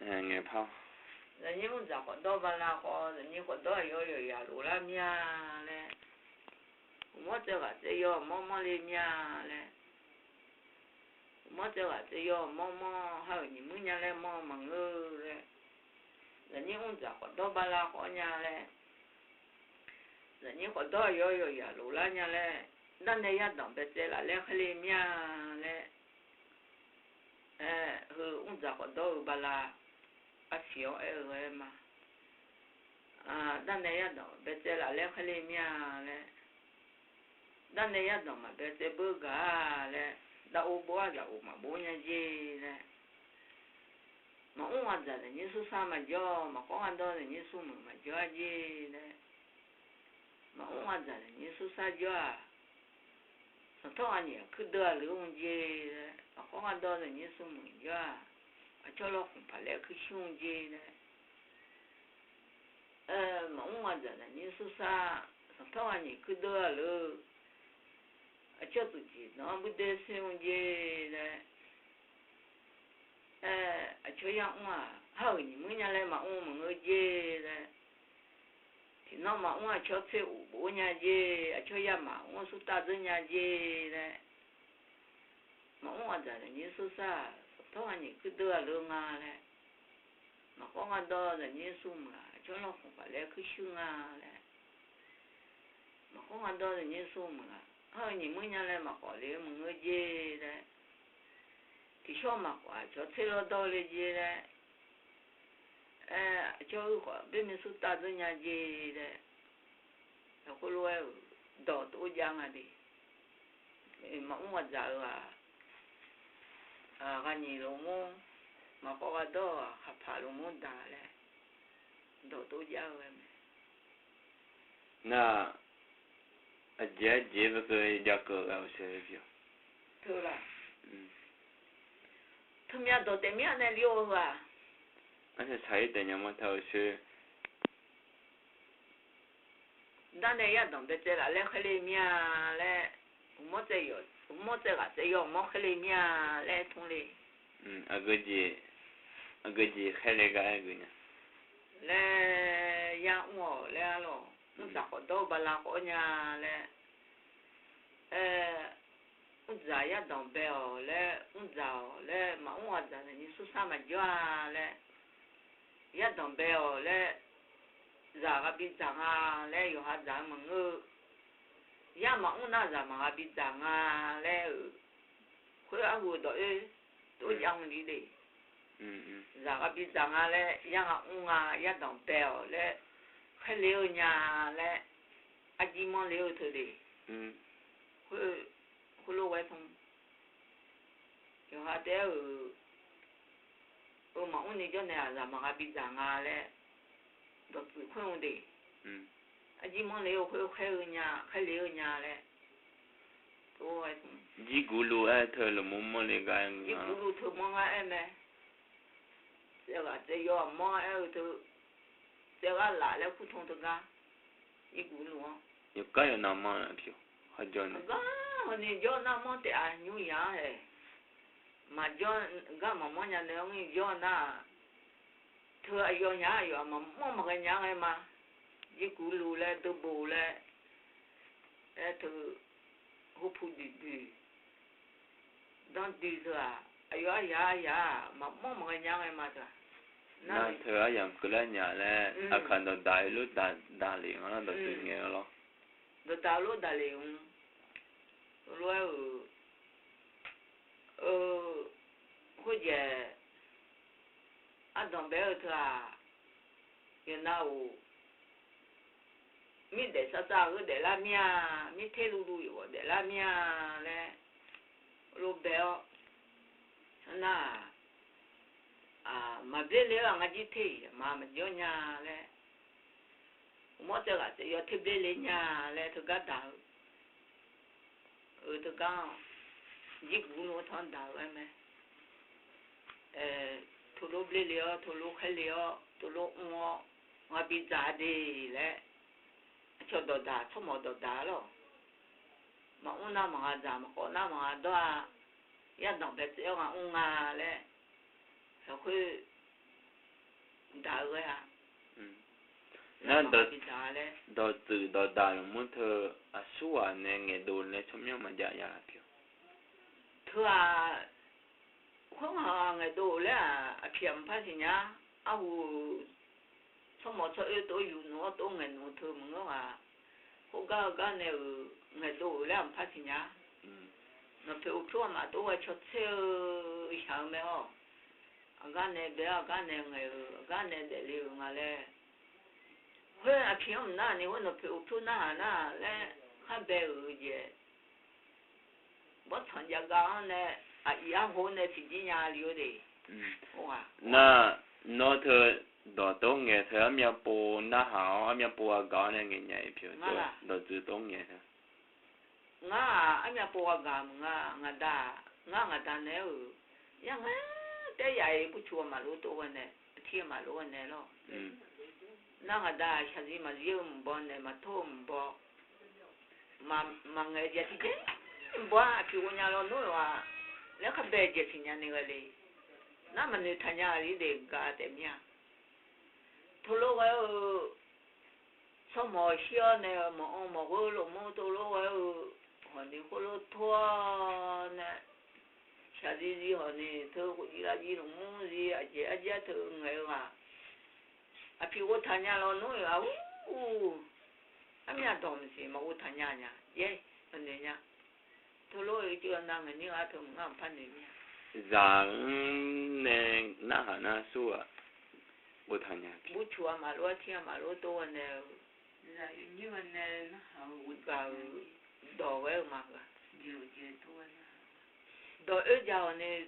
nghe phao rồi những con giặc đó bà la họ rồi những con đó yo ya lù la mía lẹ mất cho cả chơi yo mò lên mía lẹ mất cho cả chơi yo mò hay những mươi nhà lẹ mò mà ngơ lẹ rồi những con giặc đó bà la họ nhà lẹ rồi những con đó yo ya lù la nhà lẹ đàn này ya đóng bé chơi là lẹ khai lên mía lẹ con giặc đó bà la à xíu rồi mà đàn này đó bé chơi là lẽ khai mía lẽ đàn này đó mà bé chơi bơ gà lẽ đau bố là mà bố nhà gì lẽ mà ông ăn giờ thì số sao mà do mà có ăn đó thì số mà do gì lẽ mà ông ăn giờ thì số sao do sao thằng anh nhỉ cứ đưa luôn gì lẽ mà có ăn đó thì số mà do cho nó không phải là cứ xuống gì đấy mà ông ăn giờ là như số sa thằng anh cứ đưa luôn cho tụi chị nó不得xuống gì đấy cho yang mà hơi như mấy nhà này mà ông mà người gì đấy thì nó mà ông cho thuê bố nhà gì cho yang mà ông số ta dân nhà gì đấy mà ông ăn giờ là như số sa thằng anh cứ đưa luôn lẹ mà có ăn đó là như sum là cho nó không phải là cứ sung lẹ mà có ăn đó là như sum là hơi những mấy nhà này mà có lẽ một người gì đấy thì sao mà quả cho chơi lo đó là gì đấy cho quả bên mình sút ta dân nhà gì đấy nó có lối đỏ tối giang đi mà ông ăn giờ là cái gì luôn mà có cái đó hấp thụ luôn đã lẽ đồ tôi giao em na giờ về cái gia cơ ở xe phiếu thôi là thằng nhà đồ tem nhà này liêu à anh sẽ thấy để nhà mà thầu xe đàn này ya đồng bé chơi là lẽ khai lên mía lẽ mất chơi rồi mất chơi là chơi rồi mất khai lên mía lẽ thông lệ à cái gì khai lên cái gì nhá lẽ yang ngõ lẽ lo nó giặc ở đâu bà la ở nhà lẽ già ya đồng bé lẽ giàu lẽ mà ông già này như số sa mà già lẽ ya đồng bé lẽ già cái bị già lẽ有哈già mà ngơ ya mà ông na già mà bị già lẽ khối ăn vừa đó tôi yang đi đi già cái bị già lẽ yang ông ya đồng bé lẽ khai liêu nhà lẽ anh chỉ mong liêu thôi đi khối lô vậy không有哈đấy mà ông này cho này già mà bị già lẽ đó tự khuyên đi anh chỉ mong liêu khối khai liêu nhà lẽ tôi chỉ cú lúa ấy thôi là muốn lấy cái chỉ cú lúa thôi mong em này giờ là giờ yo mong em thôi giờ là lại là cũng thông được cả chỉ cú lúa有个有那么了票好久呢个你叫那么的啊牛羊哎mà do cái mà mọi nhà nếu như do na thưa do nhà do mà cái nhà này mà chỉ cú lù lên từ bù lên từ hút phụ đi đang đi thôi à mà cái nhà này mà thôi那thưa em cứ lên nhà lên Akha nó đại lúc đại liền nó tự nghe lo đồ đại lúc đại liền rồi bây giờ anh đồng bé thôi à you know mi để sao cái để làm mía mi thay lu rồi để làm mía lẽ lúc bé na mà biết liệu anh chỉ thấy mà mình nhớ nhà lẽ mỗi giờ là sẽ thấy biết lấy nhà lẽ thực cái đạo thực cái chỉ cũng nói thằng đạo em ấy thu lô biết liệu thu lô khai liệu thu lô ngõ bị già đi lẽ cho đồ đá cho một đồ đá rồi mà ông nào mà già mà có nào mà đó ya đồng bé sẽ ông lẽ rồi đào rồi à nên đó từ đó đào muốn thơ à xua nè nghe đồn nè chấm nhau mà dạ kiểu thưa à không hả ngày đồ lẽ à kiếm phát thì nhá xong một số tôi dùng nó tôi ngày nó thưa mà nó à không có này ngày đồ lẽ phát thì nhá nó phải chua mà tôi cho theo sao mà ó cái này bé cái này ngày cái này để liều mà lẽ hơi à kiếm na nếu nó phải chua na lẽ khai bé gì bất thành gia cái này à ia hồ này thì chỉ nhà liều đi na nó thưa đó tôi nghe thưa em nhà bố na hảo em nhà bố cái này nghe nhảy phiêu đó từ tôi nghe thưa nga anh nhà bố gam nga đa nè yang để vậy bút chua mà lúa tôi nè thiên mà lúa nè lo nga đa sao gì mà riêng bon nè mà thôm bo mà người gì thì bo khi uống nhà lo nuôi à lấy cái bè gì thì nhà này cái gì na mà người thay nhà đi để cả tem nhà thôi lúc ấy sao mà xưa nè mà cái lúc mà tôi lúc ấy họ đi có lúc thua nè sao gì họ nè thưa cái gì là gì nó gì à chị thưa người mà à khi tôi thay nhà lo nuôi à anh nhà đom gì mà tôi thay nhà nhá ye anh này nhá thôi lúc ấy chưa năng người như à thường ngang phản này rằng nè na hả na xua bút thành nhà bút chua mà lúa thiên mà lúa tôi nè là như anh nè nó hậu vào đồ với mà dầu tôi đồ ở giàu nè